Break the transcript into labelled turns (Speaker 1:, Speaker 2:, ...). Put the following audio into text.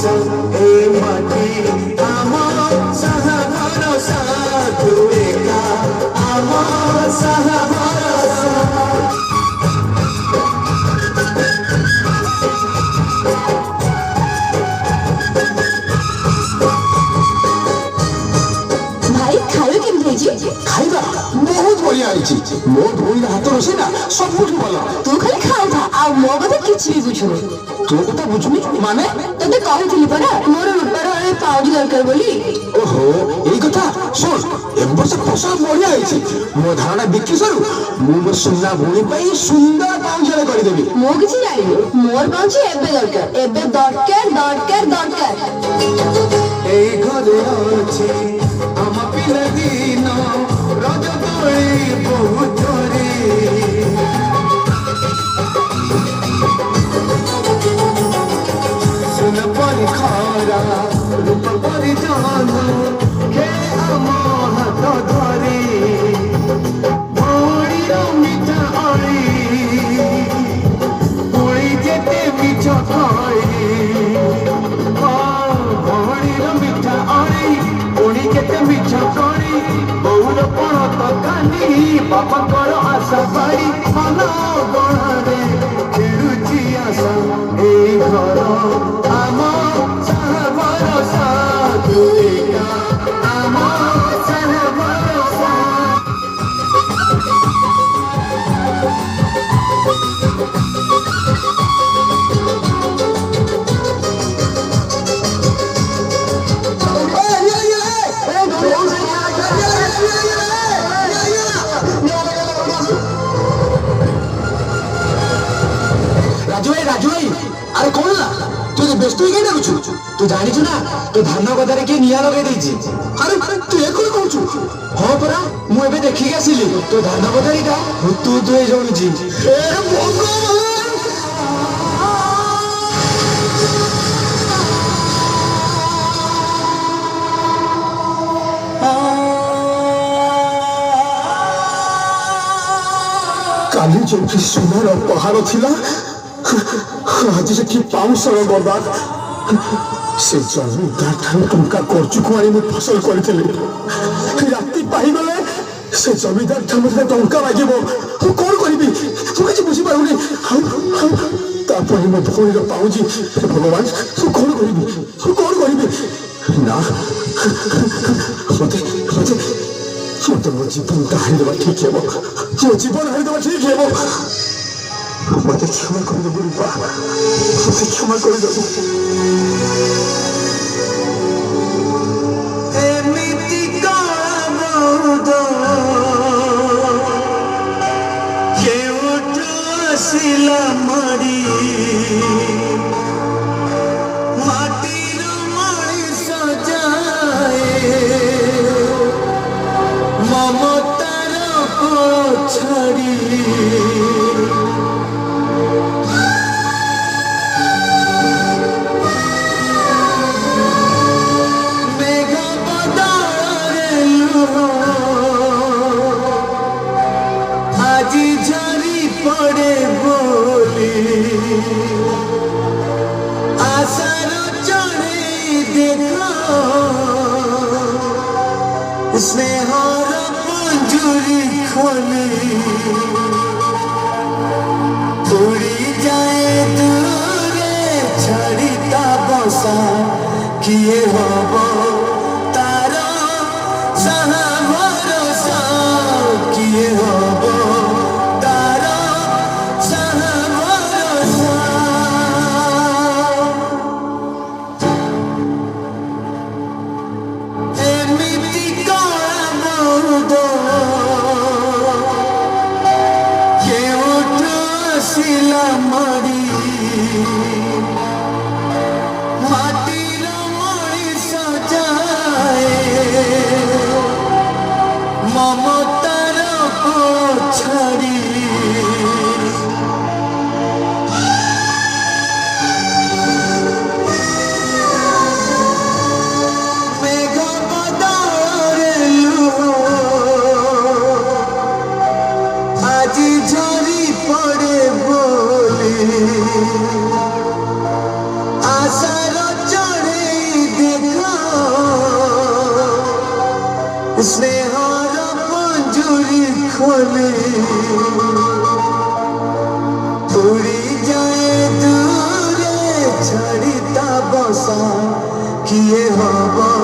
Speaker 1: ए माटी आम साहा भरोसा तू एका आम साहा भरोसा
Speaker 2: खाइबा बहुत बढ़िया आइछि मो भोई हाथ रोसे ना सब कुछ भलो
Speaker 3: तू खाली खाउथा आ मो कथा किछि भी बुझुनी
Speaker 2: तू कथा बुझुनी माने
Speaker 3: तते कहिथिली परा मोर रुपार वाले पाउजी दरकार बोली
Speaker 2: ओहो एई कथा सुन एम्बर से फसल बढ़िया आइछि मो धारणा बिक्री सरु मु मो सुन्ना भोई पई सुंदर पाउजी कर देबी
Speaker 3: मो किछि जाइनी मोर पाउजी एबे दरकार एबे दरकार
Speaker 1: एई घरे अछि आम पिला दिन रज दोली बहुत रे सुन परी खरा रूप परी जान के आम हाथ धरे भौरी मिठा अड़ी पुड़ी जेते मिठ खाई भौरी मिठा अड़ी पुड़ी जेते मिठ खाई बहुर पण तकानी बापा कर आशा पाई मन गणारे खेलुची आशा ए घर आम साहा भरोसा तू एका आम साहा भरोसा
Speaker 2: राजू भाई अरे कौन ला तू व्यस्त ही कहीं रुचु तू जानिछु ना तो धान गदारे के निया लगे देछि अरे तू एक कोन कहछु हां परा मु एबे देखि आसिली तो धान गदारीटा तू ए जणुछि ए भगवान काली जो कि सुनर पहाड़ थिला आज से कि पाउसर बर्बाद से जमीदार ठान टंका करचु कुआरी मु फसल करथिले राती पाई गले से जमीदार ठान मते टंका मागिबो तू कोन करबी तू किछ बुझी पाउनी तापर मो भोईर पाउजी भगवान तू कोन करबी ना मते मो जीवन हारि देबा ठीक हेबो मो जीवन हारि देबा ठीक हेबो मते क्षमा कर दे बुढ़ा मते क्षमा कर दे
Speaker 1: एमिति कामोद के उठसिला मरी माटीर मणिष जाए ममतार छड़ी আজি ঝরি পড়ে বলি আশার চড়ে দেখো স্নেহর পঞ্জুরি খোলে উড়ি যায় দূরে ছাড়িতা বসা কিয়ে হব তার সাহা ভরসা কিয়ে হব তার সাহা ভরসা এমিতি কামোদ কে উঠছিলা মরি মাটির মଣିষ যায় মমতার ছাড়ি মেঘ বদরে লুহ আজি ঝরি পড়ে বলি আশার চড়ে डोरी खोले उड़ी जाए दूरे छड़ीता बसा किए हवा